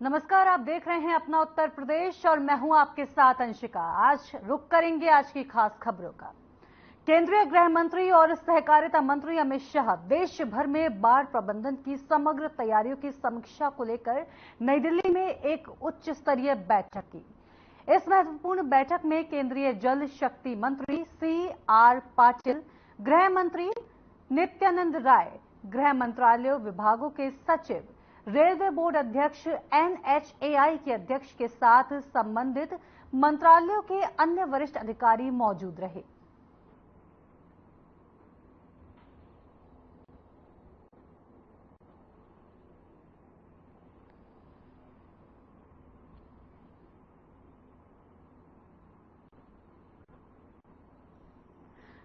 नमस्कार, आप देख रहे हैं अपना उत्तर प्रदेश और मैं हूं आपके साथ अंशिका। आज रुक करेंगे आज की खास खबरों का। केंद्रीय गृह मंत्री और सहकारिता मंत्री अमित शाह देश भर में बाढ़ प्रबंधन की समग्र तैयारियों की समीक्षा को लेकर नई दिल्ली में एक उच्च स्तरीय बैठक की। इस महत्वपूर्ण बैठक में केंद्रीय जल शक्ति मंत्री CR पाटिल, गृह मंत्री नित्यानंद राय, गृह मंत्रालय विभागों के सचिव, रेलवे बोर्ड अध्यक्ष, NHAI के अध्यक्ष के साथ संबंधित मंत्रालयों के अन्य वरिष्ठ अधिकारी मौजूद रहे।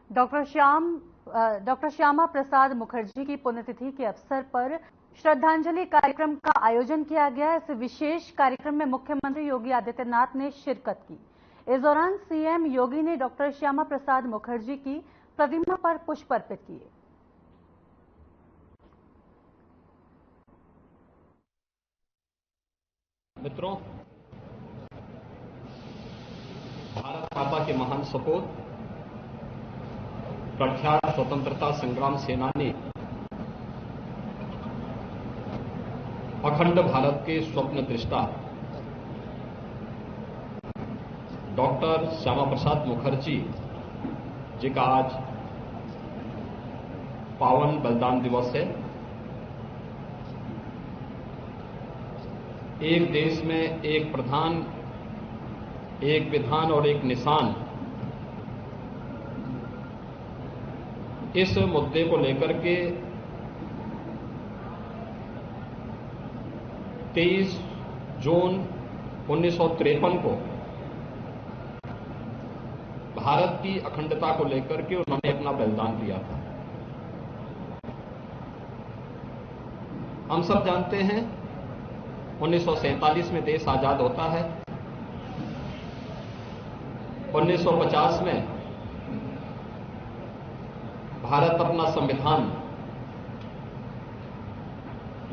डॉक्टर श्यामा प्रसाद मुखर्जी की पुण्यतिथि के अवसर पर श्रद्धांजलि कार्यक्रम का आयोजन किया गया। इस विशेष कार्यक्रम में मुख्यमंत्री योगी आदित्यनाथ ने शिरकत की। इस दौरान CM योगी ने डॉक्टर श्यामा प्रसाद मुखर्जी की प्रतिमा पर पुष्प अर्पित किए। मित्रों, भारत माता के महान सपूत, प्रख्यात स्वतंत्रता संग्राम सेनानी, अखंड भारत के स्वप्न दृष्टा डॉक्टर श्यामा प्रसाद मुखर्जी जी का आज पावन बलिदान दिवस है। एक देश में एक प्रधान, एक विधान और एक निशान, इस मुद्दे को लेकर के 23 जून 1953 को भारत की अखंडता को लेकर के उन्होंने अपना बलिदान दिया था। हम सब जानते हैं 1947 में देश आजाद होता है। 1950 में भारत अपना संविधान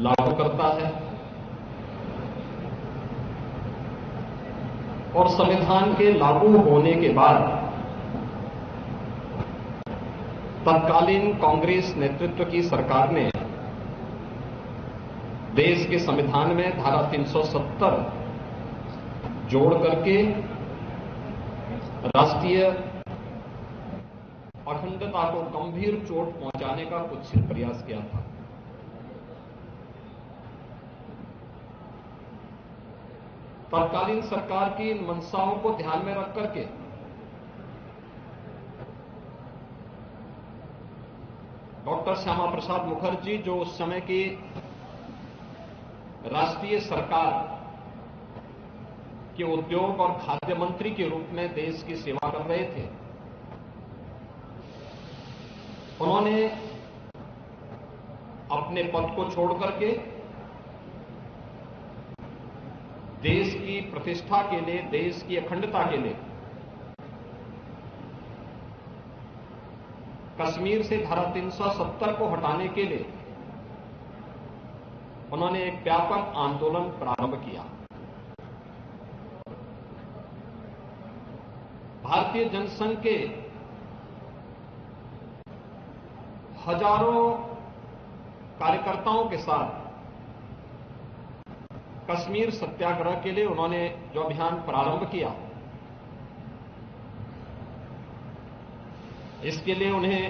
लागू करता है और संविधान के लागू होने के बाद तत्कालीन कांग्रेस नेतृत्व की सरकार ने देश के संविधान में धारा 370 जोड़ करके राष्ट्रीय अखंडता को गंभीर चोट पहुंचाने का कुत्सित प्रयास किया था। तत्कालीन सरकार की इन मंशाओं को ध्यान में रख करके डॉक्टर श्यामा प्रसाद मुखर्जी, जो उस समय की राष्ट्रीय सरकार के उद्योग और खाद्य मंत्री के रूप में देश की सेवा कर रहे थे, उन्होंने अपने पद को छोड़ करके देश की प्रतिष्ठा के लिए, देश की अखंडता के लिए कश्मीर से धारा 370 को हटाने के लिए उन्होंने एक व्यापक आंदोलन प्रारंभ किया। भारतीय जनसंघ के हजारों कार्यकर्ताओं के साथ कश्मीर सत्याग्रह के लिए उन्होंने जो अभियान प्रारंभ किया, इसके लिए उन्हें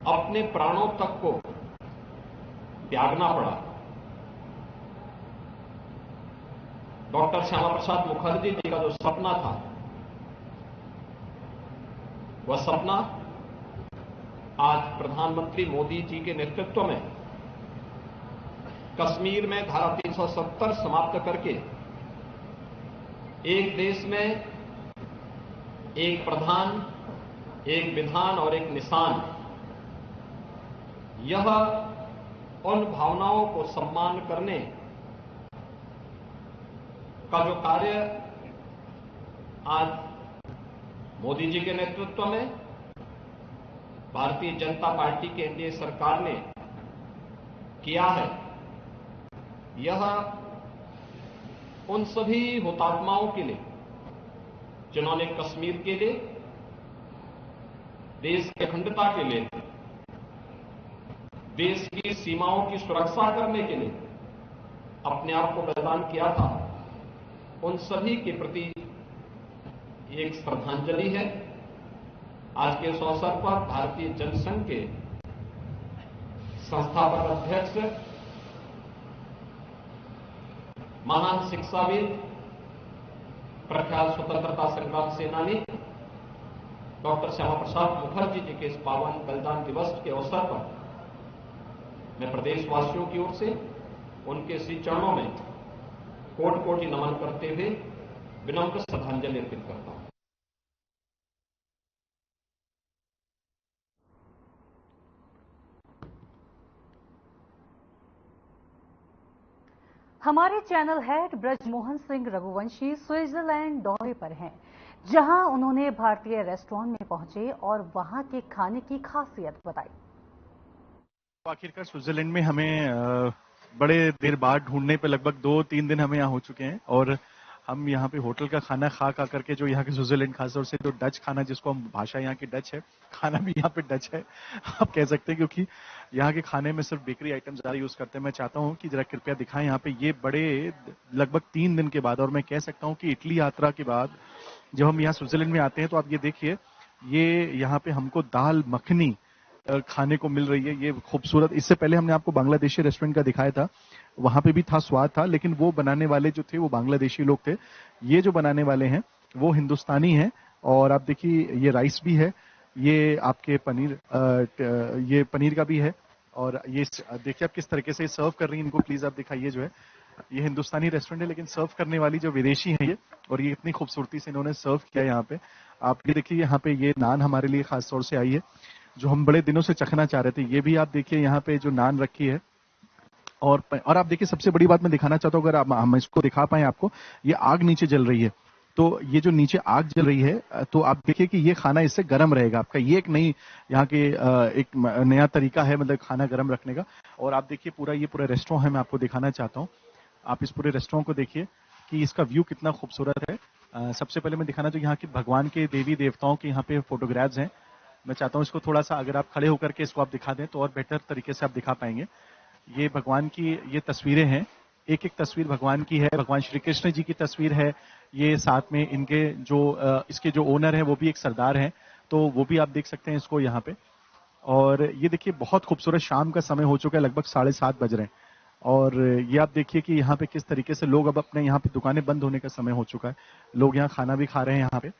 अपने प्राणों तक को त्यागना पड़ा। डॉक्टर श्यामा प्रसाद मुखर्जी जी का जो सपना था, वह सपना आज प्रधानमंत्री मोदी जी के नेतृत्व में कश्मीर में धारा 370 समाप्त करके एक देश में एक प्रधान, एक विधान और एक निशान, यह उन भावनाओं को सम्मान करने का जो कार्य आज मोदी जी के नेतृत्व में भारतीय जनता पार्टी की एनडीए सरकार ने किया है, यह उन सभी हुतात्माओं के लिए जिन्होंने कश्मीर के लिए, देश की अखंडता के लिए, देश की सीमाओं की सुरक्षा करने के लिए अपने आप को बलिदान किया था, उन सभी के प्रति एक श्रद्धांजलि है। आज के इस अवसर पर भारतीय जनसंघ के संस्थापक अध्यक्ष, महान शिक्षाविद, प्रख्यात स्वतंत्रता संग्राम सेनानी डॉक्टर श्यामा प्रसाद मुखर्जी जी के इस पावन बलिदान दिवस के अवसर पर मैं प्रदेशवासियों की ओर से उनके श्री चरणों में कोटि कोटि नमन करते हुए विनम्र श्रद्धांजलि अर्पित करता हूं। हमारे channel head Brajmohan Singh Raghuvanshi Switzerland दौरे पर हैं, जहां उन्होंने भारतीय रेस्टोरेंट में पहुंचे और वहां के खाने की खासियत बताई। आखिरकार स्विट्जरलैंड में हमें बड़े देर बाद ढूंढने पे लगभग 2-3 दिन हमें यहाँ हो चुके हैं और हम यहाँ पे होटल का खाना खा करके जो यहाँ के स्विट्जरलैंड खासतौर से जो डच खाना, जिसको हम भाषा यहाँ की डच है, खाना भी यहाँ पे डच है आप कह सकते हैं, क्योंकि यहाँ के खाने में सिर्फ बेकरी आइटम ज्यादा यूज करते हैं। मैं चाहता हूँ कि जरा कृपया दिखाएं यहाँ पे ये बड़े लगभग 3 दिन के बाद, और मैं कह सकता हूँ कि इटली यात्रा के बाद जब हम यहाँ स्विट्जरलैंड में आते हैं तो आप ये देखिए, ये यहाँ पे हमको दाल मखनी खाने को मिल रही है। ये खूबसूरत, इससे पहले हमने आपको बांग्लादेशी रेस्टोरेंट का दिखाया था, वहां पे भी था, स्वाद था, लेकिन वो बनाने वाले जो थे वो बांग्लादेशी लोग थे। ये जो बनाने वाले हैं वो हिंदुस्तानी हैं। और आप देखिए ये राइस भी है, ये आपके पनीर, ये पनीर का भी है, और ये देखिए आप किस तरीके से सर्व कर रही हैं इनको। प्लीज आप दिखाइए, जो है ये हिंदुस्तानी रेस्टोरेंट है, लेकिन सर्व करने वाली जो विदेशी है ये, और ये इतनी खूबसूरती से इन्होंने सर्व किया यहाँ पे। आप ये देखिए यहाँ पे ये नान हमारे लिए खास तौर से आई है, जो हम बड़े दिनों से चखना चाह रहे थे। ये भी आप देखिए यहाँ पे जो नान रखी है, और आप देखिए सबसे बड़ी बात मैं दिखाना चाहता हूँ, अगर हम इसको दिखा पाए आपको, ये आग नीचे जल रही है। तो ये जो नीचे आग जल रही है, तो आप देखिए कि ये खाना इससे गर्म रहेगा आपका। ये एक नई यहाँ के एक नया तरीका है, मतलब खाना गर्म रखने का। और आप देखिए ये पूरा रेस्टोरेंट है, मैं आपको दिखाना चाहता हूँ। आप इस पूरे रेस्टोरेंट को देखिए कि इसका व्यू कितना खूबसूरत है। सबसे पहले मैं दिखाना चाहूँ यहाँ के भगवान के, देवी देवताओं के यहाँ पे फोटोग्राफ्स हैं। मैं चाहता हूँ इसको थोड़ा सा अगर आप खड़े होकर के इसको आप दिखा दें तो और बेहतर तरीके से आप दिखा पाएंगे। ये भगवान की ये तस्वीरें हैं, एक एक तस्वीर भगवान की है। भगवान श्री कृष्ण जी की तस्वीर है। ये साथ में इनके जो इसके जो ओनर है वो भी एक सरदार हैं, तो वो भी आप देख सकते हैं इसको यहाँ पे। और ये देखिए बहुत खूबसूरत, शाम का समय हो चुका है, लगभग 7:30 बज रहे हैं। और ये आप देखिए कि यहाँ पे किस तरीके से लोग अब अपने यहाँ पे दुकानें बंद होने का समय हो चुका है, लोग यहाँ खाना भी खा रहे हैं यहाँ पे।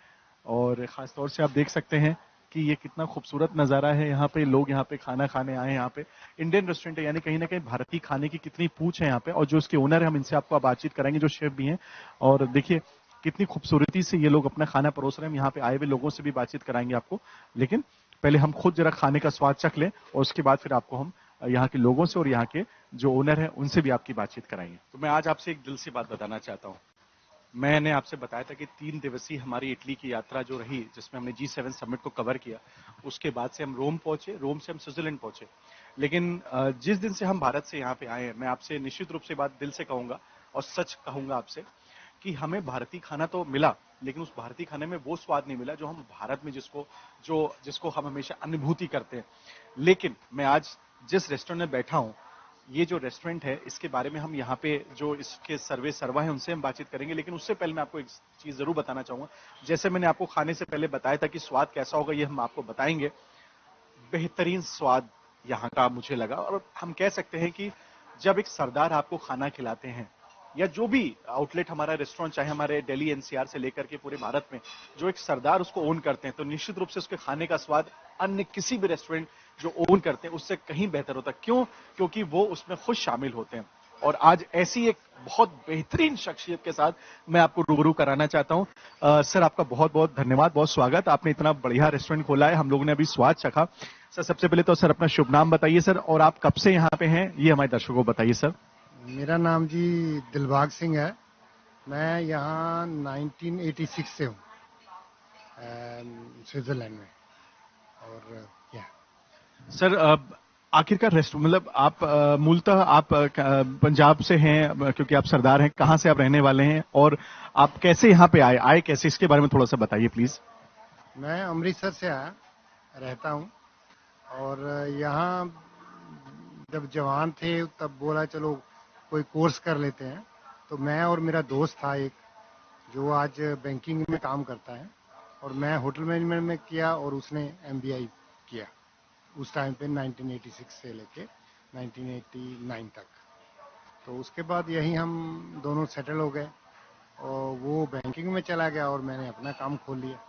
और खासतौर से आप देख सकते हैं कि ये कितना खूबसूरत नजारा है। यहाँ पे लोग यहाँ पे खाना खाने आए हैं। यहाँ पे इंडियन रेस्टोरेंट है, यानी कहीं ना कहीं भारतीय खाने की कितनी पूछ है यहाँ पे। और जो इसके ओनर है, हम इनसे आपको बातचीत कराएंगे, जो शेफ भी हैं। और देखिए कितनी खूबसूरती से ये लोग अपना खाना परोस रहे हैं। हम यहाँ पे आए हुए लोगों से भी बातचीत कराएंगे आपको, लेकिन पहले हम खुद जरा खाने का स्वाद चख लें और उसके बाद फिर आपको हम यहाँ के लोगों से और यहाँ के जो ओनर है उनसे भी आपकी बातचीत कराएंगे। तो मैं आज आपसे एक दिल से बात बताना चाहता हूँ। मैंने आपसे बताया था कि 3 दिवसीय हमारी इटली की यात्रा जो रही, जिसमें हमने G7 समिट को कवर किया, उसके बाद से हम रोम पहुंचे, रोम से हम स्विट्जरलैंड पहुंचे। लेकिन जिस दिन से हम भारत से यहाँ पे आए हैं, मैं आपसे निश्चित रूप से बात दिल से कहूंगा और सच कहूंगा आपसे कि हमें भारतीय खाना तो मिला, लेकिन उस भारतीय खाने में वो स्वाद नहीं मिला जो हम भारत में जिसको हम हमेशा अनुभूति करते हैं। लेकिन मैं आज जिस रेस्टोरेंट में बैठा हूं, ये जो रेस्टोरेंट है, इसके बारे में हम यहाँ पे जो इसके सर्वा है उनसे हम बातचीत करेंगे। लेकिन उससे पहले मैं आपको एक चीज जरूर बताना चाहूंगा। जैसे मैंने आपको खाने से पहले बताया था कि स्वाद कैसा होगा, ये हम आपको बताएंगे। बेहतरीन स्वाद यहाँ का मुझे लगा। और हम कह सकते हैं कि जब एक सरदार आपको खाना खिलाते हैं, या जो भी आउटलेट हमारा रेस्टोरेंट, चाहे हमारे दिल्ली NCR से लेकर के पूरे भारत में, जो एक सरदार उसको ओन करते हैं, तो निश्चित रूप से उसके खाने का स्वाद अन्य किसी भी रेस्टोरेंट जो ओन करते हैं उससे कहीं बेहतर होता है। क्यों? क्योंकि वो उसमें खुद शामिल होते हैं। और आज ऐसी एक बहुत बेहतरीन शख्सियत के साथ मैं आपको रूबरू कराना चाहता हूं। सर, आपका बहुत बहुत धन्यवाद, बहुत स्वागत। आपने इतना बढ़िया रेस्टोरेंट खोला है, हम लोगों ने अभी स्वाद चखा। सर, सबसे पहले तो सर अपना शुभ नाम बताइए सर, और आप कब से यहाँ पे हैं ये हमारे दर्शकों को बताइए सर। मेरा नाम जी दिलबाग सिंह है। मैं यहाँ 1986 से हूँ स्विट्जरलैंड में। और सर आखिरकार रेस्ट मतलब आप मूलतः आप पंजाब से हैं क्योंकि आप सरदार हैं, कहां से आप रहने वाले हैं और आप कैसे यहाँ पे आए कैसे, इसके बारे में थोड़ा सा बताइए प्लीज। मैं अमृतसर से आया रहता हूँ। और यहाँ जब जवान थे तब बोला चलो कोई कोर्स कर लेते हैं। तो मैं और मेरा दोस्त था एक, जो आज बैंकिंग में काम करता है, और मैं होटल मैनेजमेंट में किया और उसने एमबीए किया उस टाइम पे 1986 से लेके 1989 तक। तो उसके बाद यही हम दोनों सेटल हो गए, और वो बैंकिंग में चला गया और मैंने अपना काम खोल लिया।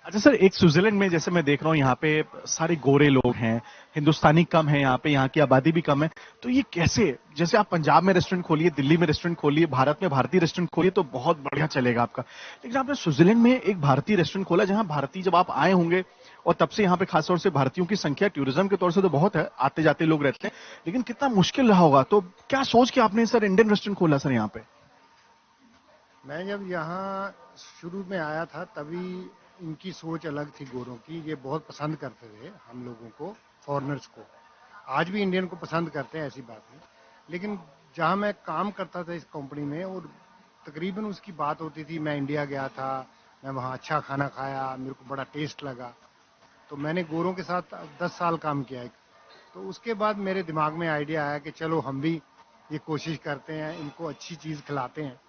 अच्छा सर, एक स्विट्जरलैंड में जैसे मैं देख रहा हूँ यहाँ पे सारे गोरे लोग हैं, हिंदुस्तानी कम है, यहाँ की आबादी भी कम है, तो ये कैसे, जैसे आप पंजाब में रेस्टोरेंट खोलिए, दिल्ली में रेस्टोरेंट खोलिए, भारत में भारतीय रेस्टोरेंट खोलिए तो बहुत बढ़िया चलेगा आपका, लेकिन आपने स्विट्जरलैंड में एक भारतीय रेस्टोरेंट खोला जहां भारतीय, जब आप आए होंगे और तब से यहाँ पे खासतौर से भारतीयों की संख्या टूरिज्म के तौर से तो बहुत है, आते जाते लोग रहते हैं, लेकिन कितना मुश्किल रहा होगा, तो क्या सोच के आपने सर इंडियन रेस्टोरेंट खोला सर यहाँ पे? मैं जब यहाँ शुरू में आया था तभी इनकी सोच अलग थी गोरों की। ये बहुत पसंद करते थे हम लोगों को, फॉरेनर्स को। आज भी इंडियन को पसंद करते हैं, ऐसी बात नहीं। लेकिन जहाँ मैं काम करता था इस कंपनी में, और तकरीबन उसकी बात होती थी, मैं इंडिया गया था, मैं वहाँ अच्छा खाना खाया, मेरे को बड़ा टेस्ट लगा। तो मैंने गोरों के साथ 10 साल काम किया है। तो उसके बाद मेरे दिमाग में आइडिया आया कि चलो हम भी ये कोशिश करते हैं, इनको अच्छी चीज़ खिलाते हैं।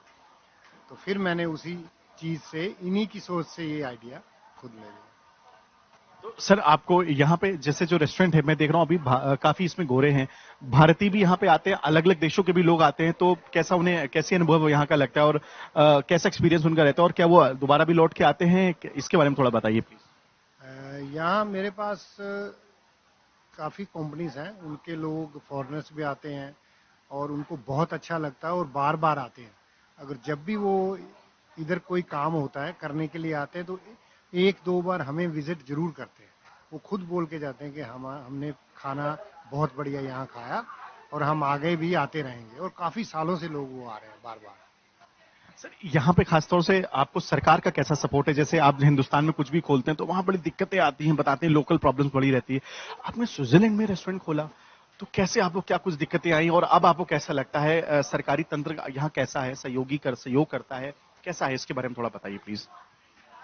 तो फिर मैंने उसी चीज से, इन्हीं की सोच से ये आइडिया खुद ले लिया। तो सर आपको यहाँ पे जैसे जो रेस्टोरेंट है, मैं देख रहा हूँ अभी काफी इसमें गोरे हैं, भारतीय भी यहाँ पे आते हैं, अलग अलग देशों के भी लोग आते हैं, तो कैसा उन्हें, कैसे अनुभव यहाँ का लगता है और कैसा एक्सपीरियंस उनका रहता है, और क्या वो दोबारा भी लौट के आते हैं, इसके बारे में थोड़ा बताइए प्लीज। यहाँ मेरे पास काफ़ी कंपनीज हैं, उनके लोग फॉरेनर्स भी आते हैं और उनको बहुत अच्छा लगता है और बार बार आते हैं। अगर जब भी वो इधर कोई काम होता है करने के लिए आते हैं तो एक दो बार हमें विजिट जरूर करते हैं। वो खुद बोल के जाते हैं कि हमने खाना बहुत बढ़िया यहाँ खाया और हम आगे भी आते रहेंगे, और काफ़ी सालों से लोग वो आ रहे हैं बार बार। सर यहाँ पे खासतौर से आपको सरकार का कैसा सपोर्ट है? जैसे आप हिंदुस्तान में कुछ भी खोलते हैं तो वहां बड़ी दिक्कतें आती हैं, बताते हैं लोकल प्रॉब्लम्स बड़ी रहती है, आपने स्विट्जरलैंड में रेस्टोरेंट खोला तो कैसे आपको, क्या कुछ दिक्कतें आई और अब आपको कैसा लगता है? सरकारी तंत्र यहाँ कैसा है, सहयोग करता है, कैसा है, इसके बारे में थोड़ा बताइए प्लीज।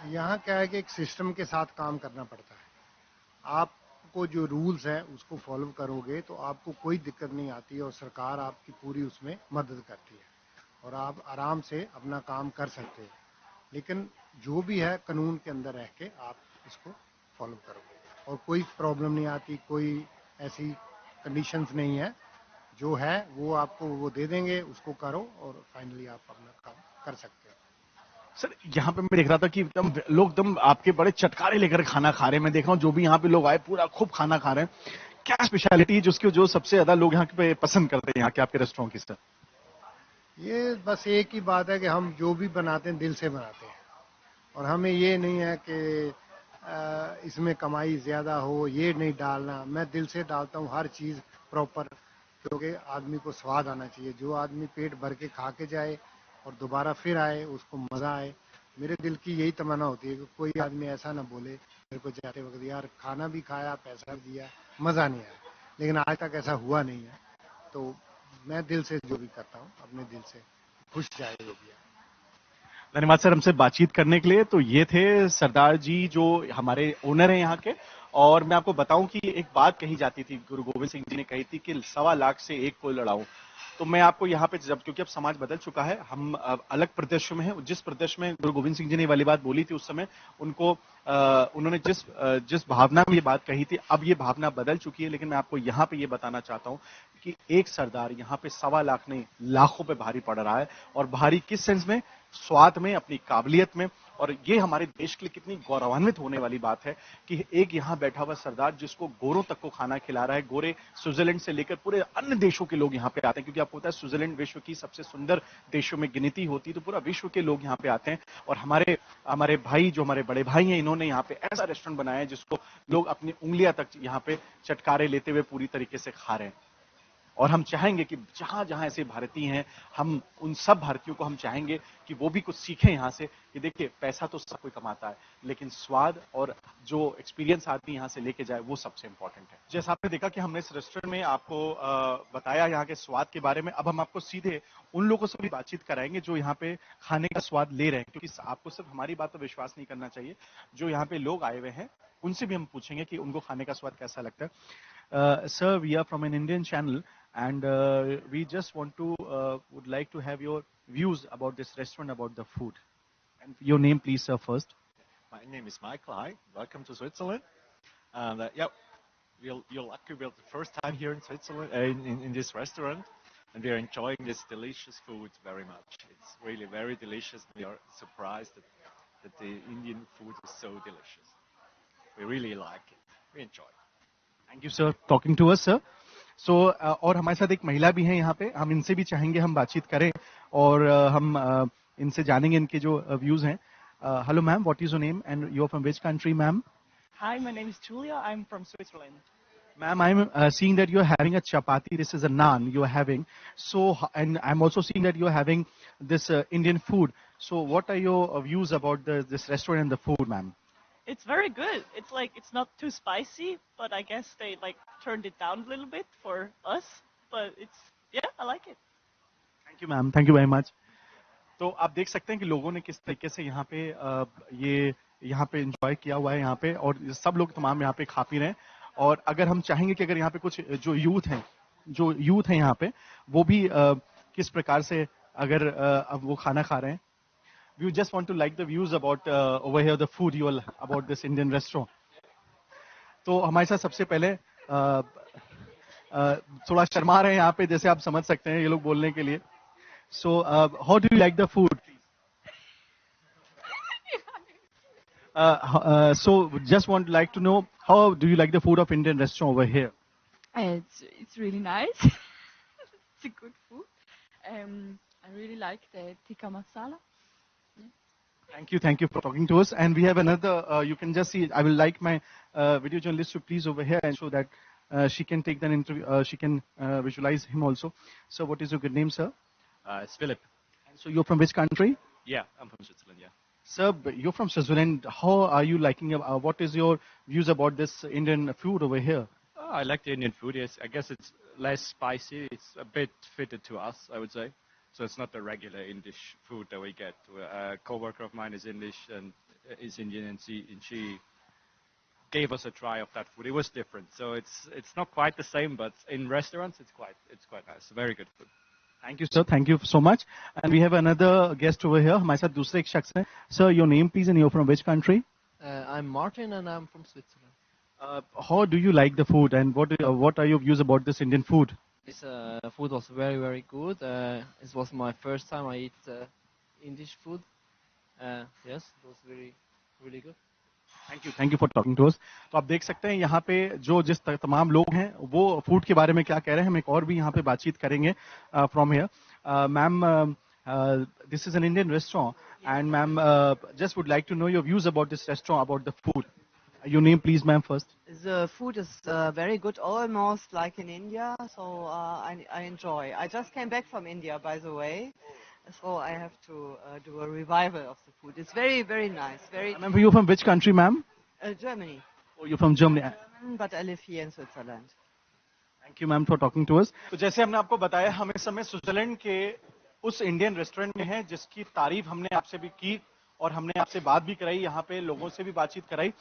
यहाँ क्या है कि एक सिस्टम के साथ काम करना पड़ता है। आपको जो रूल्स हैं उसको फॉलो करोगे तो आपको कोई दिक्कत नहीं आती, और सरकार आपकी पूरी उसमें मदद करती है और आप आराम से अपना काम कर सकते हैं। लेकिन जो भी है कानून के अंदर रह के आप इसको फॉलो करोगे और कोई प्रॉब्लम नहीं आती, कोई ऐसी कंडीशंस नहीं है। जो है वो आपको वो दे देंगे, उसको करो और फाइनली आप अपना काम कर सकते हो। सर यहाँ पे मैं देख रहा था कि एकदम लोग एकदम आपके बड़े चटकारे लेकर खाना खा रहे हैं, मैं देख रहा हूँ जो भी यहाँ पे लोग आए पूरा खूब खाना खा रहे हैं, क्या स्पेशलिटी है जिसकी जो सबसे ज्यादा लोग यहाँ पे पसंद करते हैं यहाँ के आपके रेस्टोरेंट की? सर ये बस एक ही बात है कि हम जो भी बनाते हैं दिल से बनाते हैं, और हमें ये नहीं है कि इसमें कमाई ज़्यादा हो, ये नहीं डालना। मैं दिल से डालता हूँ हर चीज़ प्रॉपर, क्योंकि आदमी को स्वाद आना चाहिए। जो आदमी पेट भर के खा के जाए और दोबारा फिर आए, उसको मज़ा आए। मेरे दिल की यही तमन्ना होती है कि कोई आदमी ऐसा ना बोले मेरे को जाते वक्त, यार खाना भी खाया, पैसा भी दिया, मज़ा नहीं आया। लेकिन आज तक ऐसा हुआ नहीं है। तो मैं दिल से जो भी करता हूँ अपने दिल से, खुश जाए जो भी है। धन्यवाद सर हमसे बातचीत करने के लिए। तो ये थे सरदार जी जो हमारे ओनर हैं यहाँ के, और मैं आपको बताऊं कि एक बात कही जाती थी, गुरु गोविंद सिंह जी ने कही थी कि 1.25 से एक को लड़ाओ। तो मैं आपको यहाँ पे, जब क्योंकि अब समाज बदल चुका है, हम अब अलग प्रदेश में हैं, जिस प्रदेश में गुरु गोविंद सिंह जी ने ये वाली बात बोली थी उस समय उनको उन्होंने जिस भावना में ये बात कही थी, अब ये भावना बदल चुकी है। लेकिन मैं आपको यहाँ पे ये बताना चाहता हूँ कि एक सरदार यहाँ पे 1.25 नहीं लाखों पे भारी पड़ रहा है, और भारी किस सेंस में? स्वाद में, अपनी काबिलियत में। और ये हमारे देश के लिए कितनी गौरवान्वित होने वाली बात है कि एक यहाँ बैठा हुआ सरदार जिसको गोरों तक को खाना खिला रहा है। गोरे स्विट्जरलैंड से लेकर पूरे अन्य देशों के लोग यहाँ पे आते हैं, क्योंकि आपको पता है स्विट्जरलैंड विश्व की सबसे सुंदर देशों में गिनती होती है, तो पूरा विश्व के लोग यहाँ पे आते हैं। और हमारे हमारे भाई, जो हमारे बड़े भाई हैं, इन्होंने यहाँ पे ऐसा रेस्टोरेंट बनाया है जिसको लोग अपनी उंगलियां तक यहाँ पे चटकारे लेते हुए पूरी तरीके से खा रहे हैं। और हम चाहेंगे कि जहां जहां ऐसे भारतीय हैं, हम उन सब भारतीयों को हम चाहेंगे कि वो भी कुछ सीखें यहाँ से कि देखिए पैसा तो सब कोई कमाता है, लेकिन स्वाद और जो एक्सपीरियंस आदमी यहाँ से लेके जाए वो सबसे इंपॉर्टेंट है। जैसा आपने देखा कि हमने इस रेस्टोरेंट में आपको बताया यहाँ के स्वाद के बारे में, अब हम आपको सीधे उन लोगों से भी बातचीत कराएंगे जो यहाँ पे खाने का स्वाद ले रहे हैं, क्योंकि आपको सिर्फ हमारी बात पर विश्वास नहीं करना चाहिए, जो यहाँ पे लोग आए हुए हैं उनसे भी हम पूछेंगे कि उनको खाने का स्वाद कैसा लगता है। Sir, we are from an Indian channel and we just want to would like to have your views about this restaurant, about the food. And your name, please, sir, first. My name is Michael. Hi, welcome to Switzerland. And yeah, you're lucky. We're the first time here in Switzerland, in this restaurant, and we are enjoying this delicious food very much. It's really very delicious. We are surprised that the Indian food is so delicious. We really like it. We enjoy it. Thank you, sir, talking to us, sir. So, और हमारे साथ एक महिला भी हैं यहाँ पे, हम इनसे भी चाहेंगे हम बातचीत करें और हम इनसे जानेंगे इनके जो व्यूज हैं। Hello ma'am, what is your name and you are from which country ma'am? Hi, my name is Julia. I'm from Switzerland. Ma'am, I'm seeing that you're having a chapati. This is a naan you're having. So, and I'm also seeing that you're having this Indian food. So, what are your views about this restaurant and the food, ma'am? It's very good. It's like it's not too spicy, but I guess they like turned it down a little bit for us. But yeah, I like it. Thank you, ma'am. Thank you very much. तो आप देख सकते हैं कि लोगों ने किस तरीके से यहाँ पे यहाँ पे एंजॉय किया हुआ है यहाँ पे, और सब लोग तमाम यहाँ पे खा पी रहे हैं। और अगर हम चाहेंगे कि अगर यहाँ पे कुछ जो यूथ हैं यहाँ पे, वो भी किस प्रकार से अगर अब वो खाना खा रहे हैं। We just want to like the views about over here the food you all about this Indian restaurant. तो हमारे साथ सबसे पहले थोड़ा शर्मा रहे हैं यहाँ पे, जैसे आप समझ सकते हैं ये लोग बोलने के लिए। So how do you like the food? So just want like to know how do you like the food of Indian restaurant over here? It's really nice. It's a good food. I really like the tikka masala. Thank you for talking to us. And we have another, you can just see, I will like my video journalist to please over here and show that she can take that interview, she can visualize him also. So what is your good name, sir? It's Philip. And so you're from which country? Yeah, I'm from Switzerland, yeah. Sir, you're from Switzerland. How are you liking, what is your views about this Indian food over here? Oh, I like the Indian food, yes. I guess it's less spicy. It's a bit fitted to us, I would say. So it's not the regular Indian food that we get. A co-worker of mine is English and is Indian, and she gave us a try of that food. It was different, so it's not quite the same, but in restaurants it's quite nice. Very good food. Thank you, sir. Thank you so much. And we have another guest over here. हमारे साथ दूसरे एक शख्स हैं. Sir, your name please, and you're from which country? I'm Martin, and I'm from Switzerland. How do you like the food, and what are your views about this Indian food? This food was very, very good. It was my first time I eat Indian food. Yes, it was really, really good. Thank you for talking to us. तो आप देख सकते हैं यहाँ पे जिस तमाम लोग हैं वो फूड के बारे में क्या कह रहे हैं। हम एक और भी यहाँ पे बातचीत करेंगे from here. Ma'am, this is an Indian restaurant, and ma'am, just would like to know your views about this restaurant, about the food. Your name, please, ma'am, first. The food is very good, almost like in India, so I enjoy. I just came back from India, by the way, so I have to do a revival of the food. It's very, very nice. Ma'am, you're from which country, ma'am? Germany. Oh, you're from Germany. But I live here in Switzerland. Thank you, ma'am, for talking to us. तो जैसे हमने आपको बताया, हम इस समय Switzerland के उस इंडियन रेस्टोरेंट में हैं जिसकी तारीफ हमने आपसे भी की और हमने आपसे बात भी कराई, यहाँ पे लोगों से भी बातचीत कराई।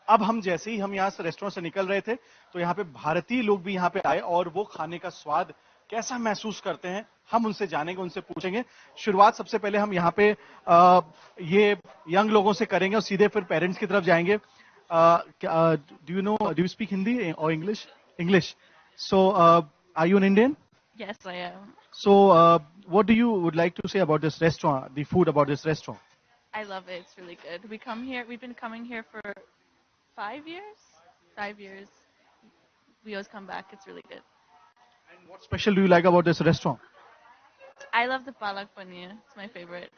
अब हम जैसे ही हम यहाँ से रेस्टोरेंट से निकल रहे थे तो यहाँ पे भारतीय लोग भी यहाँ पे आए और वो खाने का स्वाद कैसा महसूस करते हैं हम उनसे जानेंगे, उनसे पूछेंगे। शुरुआत सबसे पहले हम यहाँ पे ये यंग लोगों से करेंगे और सीधे फिर पेरेंट्स की तरफ जाएंगे। डू यू स्पीक हिंदी और English? So, are you an Indian? Yes, I am. So, what do you would like to say about this restaurant, the food about this restaurant? I love it. It's really good. We've been coming here for 5 years. 5 years. We always come back. It's really good. And what special do you like about this restaurant? I love the palak paneer. It's my favorite.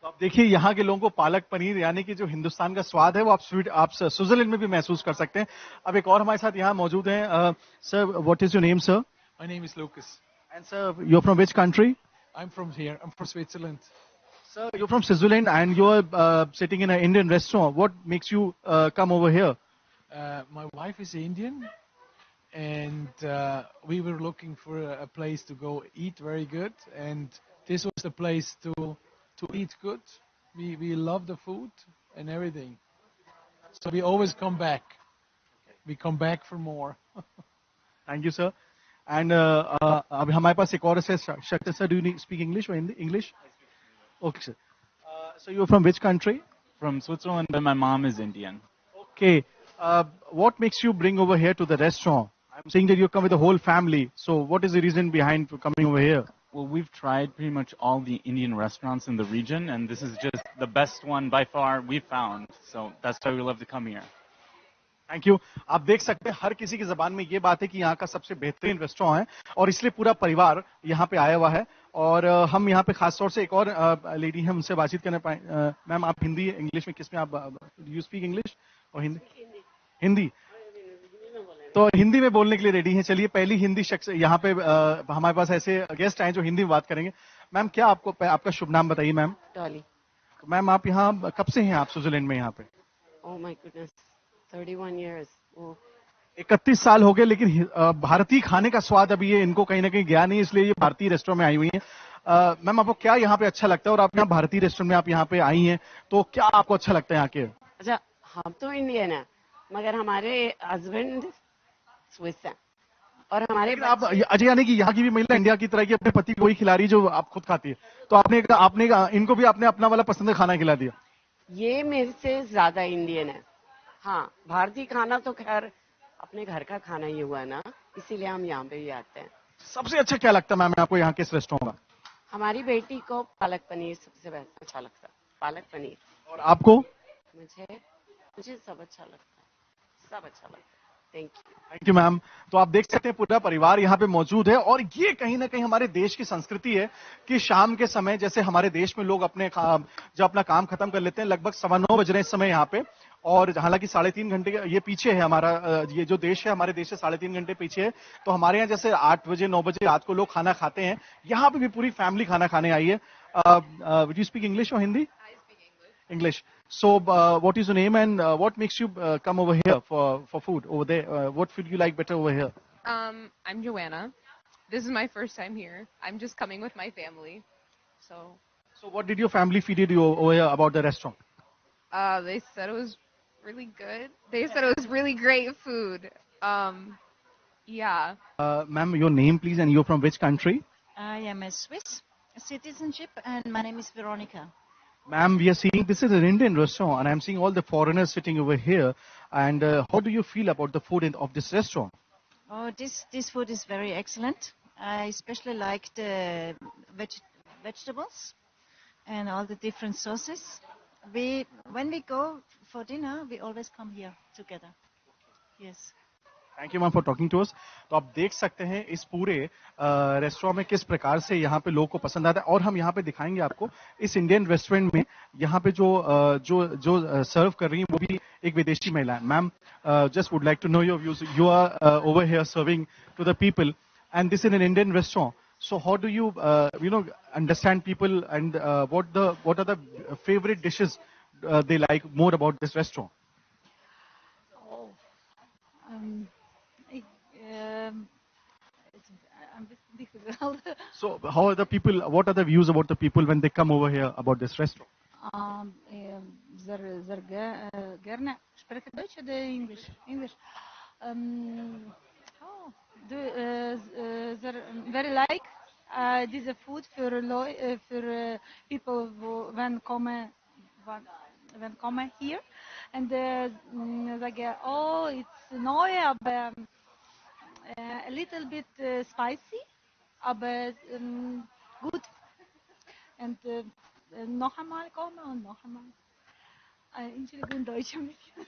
तो आप देखिए यहाँ के लोगों को पालक पनीर यानी कि जो हिंदुस्तान का स्वाद है वो आप स्विट्जरलैंड में भी महसूस कर सकते हैं। अब एक और हमारे साथ यहाँ मौजूद हैं। Sir, what is your name, sir? My name is Lucas. And sir, you're from which country? I'm from here. I'm from Switzerland. Sir, you're from Switzerland and you're sitting in an Indian restaurant. What makes you come over here? My wife is Indian, and we were looking for a place to go eat very good, and this was the place to eat good. We love the food and everything, so we always come back. We come back for more. Thank you, sir. And अभी हमारे पास एक और है शक्त sir. Do you speak English or Hindi? English? Okay, sir. So you're from which country? From Switzerland, and my mom is Indian. Okay. What makes you bring over here to the restaurant? I'm saying that you come with the whole family. So what is the reason behind coming over here? Well, we've tried pretty much all the Indian restaurants in the region, and this is just the best one by far we've found. So that's why we love to come here. Thank you. आप देख सकते हैं हर किसी की जबान में ये बात है कि यहाँ का सबसे बेहतरीन रेस्टोरेंट है और इसलिए पूरा परिवार यहाँ पे आया हुआ है. और हम यहाँ पे खास तौर से एक और लेडी है, उनसे बातचीत करने पाए. मैम, आप हिंदी इंग्लिश में किस में आप यू स्पीक इंग्लिश और हिंदी? हिंदी. तो हिंदी में बोलने के लिए रेडी हैं. चलिए, पहली हिंदी शख्स यहाँ पे हमारे पास ऐसे गेस्ट आए जो हिंदी में बात करेंगे. मैम, क्या आपका शुभ नाम बताइए मैम. डॉली. मैम, आप यहाँ कब से हैं आप स्विट्जरलैंड में यहाँ पे? Oh my goodness, 31 years. 31 साल हो गए, लेकिन भारतीय खाने का स्वाद अभी ये इनको कहीं ना कहीं गया नहीं, इसलिए ये भारतीय रेस्टोरेंट में आई हुई हैं. मैम, आपको क्या यहाँ पे अच्छा लगता है? और आप यहाँ भारतीय रेस्टोरेंट में आप यहाँ पे आई हैं, तो क्या आपको अच्छा लगता है यहाँ के? अच्छा, हम तो इंडियन है, मगर हमारे हस्बैंड स्विस हैं और हमारे आप अजय, यानी कि यहाँ की भी महिला इंडिया की तरह की अपने पति को ही खिला रही जो आप खुद खाती है, तो आपने इनको भी आपने अपना वाला पसंद खाना खिला दिया. ये मेरे से ज्यादा इंडियन है. हाँ, भारतीय खाना तो खैर अपने घर का खाना ही हुआ ना, इसीलिए हम यहाँ पे भी आते हैं. सबसे अच्छा क्या लगता है मैम आपको यहाँ के इस रेस्टोरेंट का? हमारी बेटी को पालक पनीर सबसे अच्छा लगता है. पालक पनीर. और आपको? मुझे सब अच्छा लगता है, सब अच्छा लगता है. Thank you ma'am. तो आप देख सकते हैं पूरा परिवार यहाँ पे मौजूद है और ये कहीं ना कहीं हमारे देश की संस्कृति है कि शाम के समय, जैसे हमारे देश में लोग जब अपना काम खत्म कर लेते हैं, लगभग 9:15 बज रहे हैं इस समय यहाँ पे, और हालांकि 3.5 घंटे ये पीछे है हमारा ये जो देश है, हमारे देश से 3.5 घंटे पीछे है. तो हमारे यहाँ जैसे 8 बजे 9 बजे रात को लोग खाना खाते हैं, यहाँ पे भी पूरी फैमिली खाना खाने आई है. Would you speak English or Hindi? I speak English. English. So, what is your name and what makes you come over here for food over there? What food you like better over here? I'm Joanna. This is my first time here. I'm just coming with my family. So what did your family feed you over here about the restaurant? They said it was really good. They said it was really great food. Yeah. Ma'am, your name please, and you're from which country? I am a Swiss citizenship and my name is Veronica. Ma'am, we are seeing this is an Indian restaurant and I'm seeing all the foreigners sitting over here. And how do you feel about the food of this restaurant? Oh, this food is very excellent. I especially like the vegetables and all the different sauces. When we go for dinner, we always come here together. Yes. Thank you ma'am for talking to us. तो आप देख सकते हैं इस पूरे restaurant में किस प्रकार से यहाँ पे लोगों को पसंद आता है. और हम यहाँ पे दिखाएंगे आपको इस इंडियन रेस्टोरेंट में यहाँ पे जो सर्व कर रही हैं वो भी एक विदेशी महिला है. Ma'am, just would like to know your views. You are over here serving to the people and this in an Indian restaurant. So how do you understand people and what are the favorite dishes they like more about this restaurant? It's difficult. So how are the people? What are the views about the people when they come over here about this restaurant? Gerne spreche Deutsch oder English? English. Very like this food for people who when come here and say, oh, it's neu, aber a little bit spicy, aber gut. Und noch einmal kommen und noch einmal. Entschuldigung, Deutsch ein bisschen.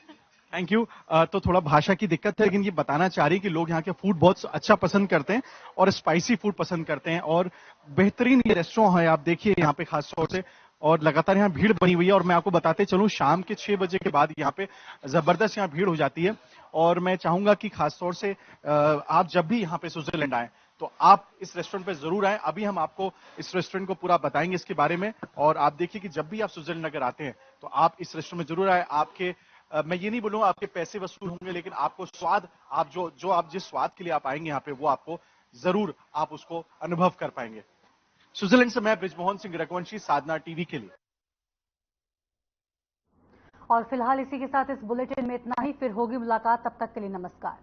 Thank you. तो थोड़ा भाषा की दिक्कत है, लेकिन ये बताना चाह रही है कि लोग यहाँ के फूड बहुत अच्छा पसंद करते हैं और स्पाइसी फूड पसंद करते हैं. और बेहतरीन ये रेस्टोरेंट है, आप देखिए यहाँ पे खास तौर से, और लगातार यहाँ भीड़ बनी हुई है. और मैं आपको बताते चलूँ, शाम के 6 बजे के बाद यहाँ पे जबरदस्त यहाँ भीड़ हो जाती है. और मैं चाहूंगा कि खास तौर से आप जब भी यहाँ पे स्विट्जरलैंड आए तो आप इस रेस्टोरेंट पे जरूर आए। अभी हम आपको इस रेस्टोरेंट को पूरा बताएंगे इसके बारे में, और आप देखिए कि जब भी आप स्विट्जरलैंड अगर आते हैं तो आप इस रेस्टोरेंट में जरूर आए। आपके मैं ये नहीं बोलूंगा आपके पैसे वसूल होंगे, लेकिन आपको स्वाद, आप आप जिस स्वाद के लिए आप आएंगे यहाँ पे, वो आपको जरूर आप उसको अनुभव कर पाएंगे। स्विट्जरलैंड से मैं बृजमोहन सिंह रघुवंशी, साधना टीवी के लिए। और फिलहाल इसी के साथ इस बुलेटिन में इतना ही, फिर होगी मुलाकात, तब तक के लिए नमस्कार।